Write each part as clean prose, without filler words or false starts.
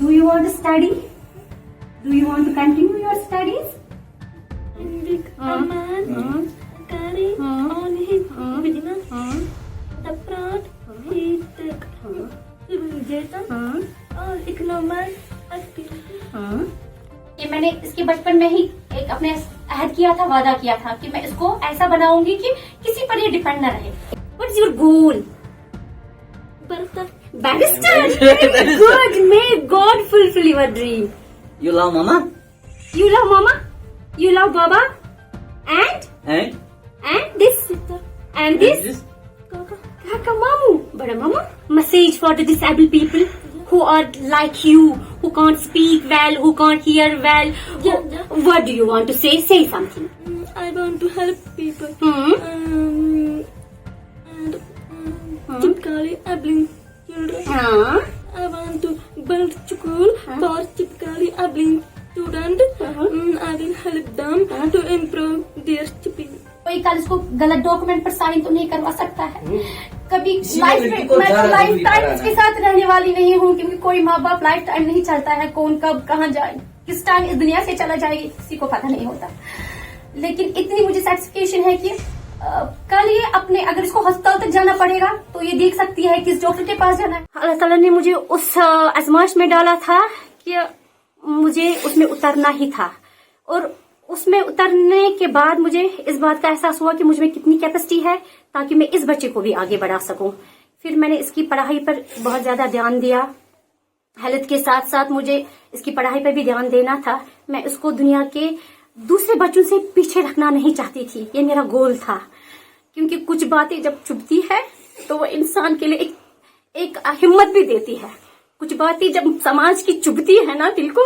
Do you want to study? Do you want to continue your studies? A man carry on his business the fraud he took civilization or economic activity. कि मैंने इसके बचपन में ही एक अपने अहद किया था, वादा किया था कि मैं इसको ऐसा बनाऊंगी कि किसी पर ये डिपेंड न रहे. What's your goal? Barrister. Very good. May God fulfill your dream. You love mama? You love mama? You love baba? And this? And this? Kaka mamu. Bada mama. Message for the disabled people who are like you, who can't speak well, who can't hear well. What do you want to say? Say something. I want to help people. And typically able children. I want to build school for typically able students. I will help them to improve their speech. कोई कल इसको गलत document पर sign तो नहीं करवा सकता है. कभी लड़की को लाइफ टाइम इसके साथ रहने वाली नहीं हूँ, क्योंकि कोई माँ बाप लाइफ टाइम नहीं चलता है. कौन कब कहाँ जाए, किस टाइम इस दुनिया से चला जाएगी, किसी को पता नहीं होता. लेकिन इतनी मुझे सेटिस्फेक्शन है कि कल ये अपने, अगर इसको अस्पताल तक जाना पड़ेगा तो ये देख सकती है किस डॉक्टर के पास जाना है. अल्लाह ताला ने मुझे उस आजमाइश में डाला था कि मुझे उसमें उतरना ही था, और उसमें उतरने के बाद मुझे इस बात का एहसास हुआ कि मुझ में कितनी कैपेसिटी है ताकि मैं इस बच्चे को भी आगे बढ़ा सकूं. फिर मैंने इसकी पढ़ाई पर बहुत ज्यादा ध्यान दिया. हेल्थ के साथ साथ मुझे इसकी पढ़ाई पर भी ध्यान देना था. मैं इसको दुनिया के दूसरे बच्चों से पीछे रखना नहीं चाहती थी. ये मेरा गोल था, क्योंकि कुछ बातें जब चुभती है तो वो इंसान के लिए एक हिम्मत भी देती है. कुछ बातें जब समाज की चुभती है ना दिल को,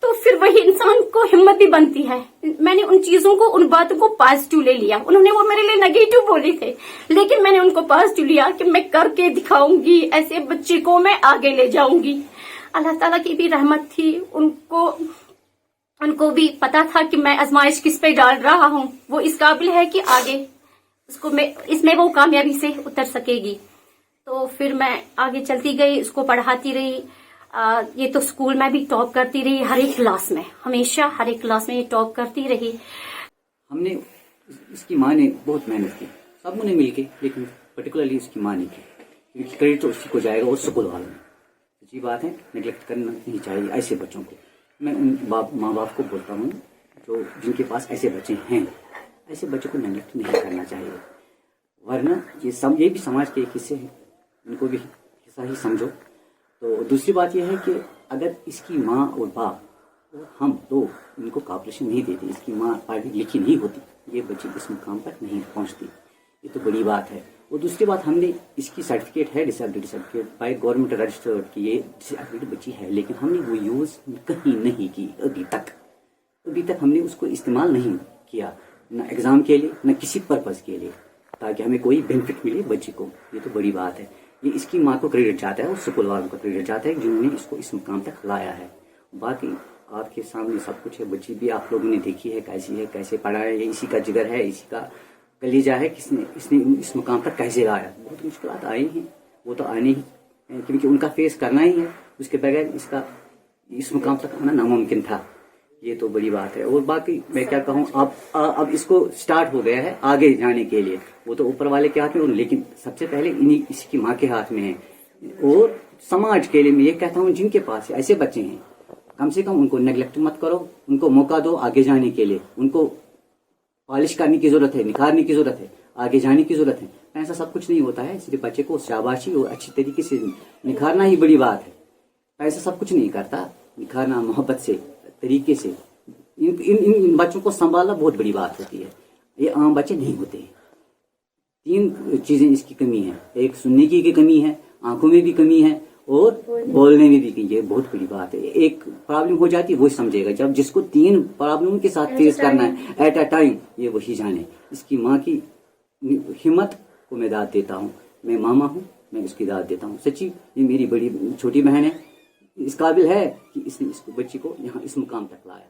तो फिर वही इंसान को हिम्मत भी बनती है. मैंने उन चीजों को, उन बातों को पॉजिटिव ले लिया. उन्होंने वो मेरे लिए नेगेटिव बोले थे, लेकिन मैंने उनको पॉजिटिव लिया कि मैं करके दिखाऊंगी, ऐसे बच्चे को मैं आगे ले जाऊंगी. अल्लाह ताला की भी रहमत थी. उनको भी पता था कि मैं आजमाइश किस पे डाल रहा हूँ. वो इस काबिल है कि आगे इसमें वो कामयाबी से उतर सकेगी. तो फिर मैं आगे चलती गई, उसको पढ़ाती रही. ये तो स्कूल में भी टॉप करती रही, हर एक क्लास में, हमेशा हर एक क्लास में ये टॉप करती रही. हमने, इसकी माँ ने बहुत मेहनत की, सब ने मिलके, लेकिन पर्टिकुलरली उसकी माँ ने की, क्योंकि क्रेडिट तो उसी को जाएगा और स्कूल वालों में. सच्ची बात है, निगलेक्ट करना नहीं चाहिए ऐसे बच्चों को. मैं उन माँ बाप को बोलता हूँ जो जिनके पास ऐसे बच्चे हैं, ऐसे बच्चों को निगलेक्ट नहीं करना चाहिए, वरना ये भी समाज के एक हिस्से हैं, उनको भी हिस्सा ही समझो. तो दूसरी बात यह है कि अगर इसकी माँ और बाप और हम तो इनको कॉपरेशन नहीं देते, इसकी माँ पढ़ी लिखी नहीं होती, ये बच्ची इस मुकाम पर नहीं पहुँचती. ये तो बड़ी बात है. और दूसरी बात, हमने इसकी सर्टिफिकेट है, disability certificate by government registered कि ये डिसेबिलिटी बच्ची है, लेकिन हमने वो यूज़ कहीं नहीं की अभी तक हमने उसको इस्तेमाल नहीं किया, न एग्ज़ाम के लिए न किसी पर्पज़ के लिए, ताकि हमें कोई बेनिफिट मिले बच्ची को. ये तो बड़ी बात है. ये इसकी माँ को क्रेडिट जाता है और स्कूल वालों को क्रेडिट जाता है जिन्होंने इसको इस मुकाम तक लाया है. बाकी आपके सामने सब कुछ है. बच्ची भी आप लोगों ने देखी है कैसी है, कैसे पढ़ा है. ये इसी का जिगर है, इसी का कलीजा है, इसने इस मुकाम तक कैसे लाया. बहुत मुश्किलात आई हैं, वो तो आनी ही, क्योंकि उनका फेस करना ही है. उसके बगैर इस मुकाम तक आना नामुमकिन था. ये तो बड़ी बात है. और बाकी मैं क्या कहूँ, अब इसको स्टार्ट हो गया है आगे जाने के लिए. वो तो ऊपर वाले के हाथ में, लेकिन सबसे पहले इसकी माँ के हाथ में है. और समाज के लिए मैं ये कहता हूँ, जिनके पास ऐसे बच्चे हैं, कम से कम उनको नेग्लेक्ट मत करो, उनको मौका दो आगे जाने के लिए. उनको पॉलिश करने की जरूरत है, निखारने की जरूरत है, आगे जाने की जरूरत है. ऐसा सब कुछ नहीं होता है. सिर्फ बच्चे को शाबाशी और अच्छी तरीके से निखारना ही बड़ी बात है. ऐसा सब कुछ नहीं करता. निखारना मोहब्बत से, तरीके से इन बच्चों को संभालना बहुत बड़ी बात होती है. ये आम बच्चे नहीं होते. 3 चीजें इसकी कमी है. एक सुनने की कमी है, आंखों में भी कमी है, और बोलने में भी कमी. ये बहुत बड़ी बात है. एक प्रॉब्लम हो जाती है वो समझेगा. जब जिसको 3 प्रॉब्लम के साथ फेस करना है एट अ टाइम, ये वही जाने. इसकी माँ की हिम्मत को मैं दाद देता हूँ. मैं मामा हूँ, मैं उसकी दाद देता हूँ. सच्ची ये मेरी बड़ी छोटी बहन है, इस काबिल है कि इसने इस बच्ची को यहाँ इस मुकाम तक लाया.